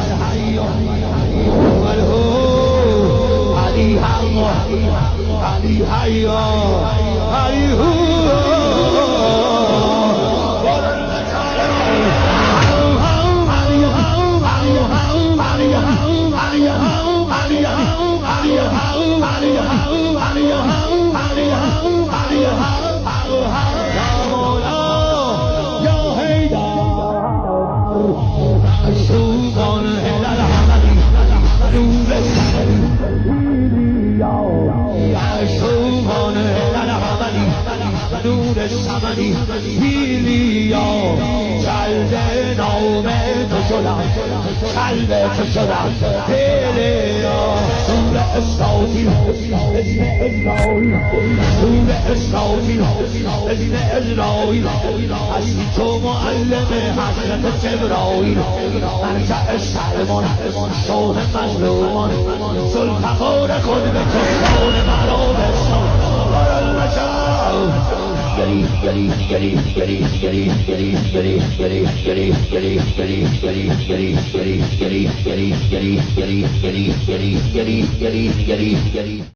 الحي والهو علي حق علي حي علي هو نور السمنی هیلیا قلب نامه تو شدم قلب تو شدم هیلیا نور اسرائیل اسم اسرائیل نور اسرائیل اسم اسرائیل هستی تو معلم حضرت جبرائیل مرجع سلمان شاه مظلومان ذوالفقار خود به کفران مرابستان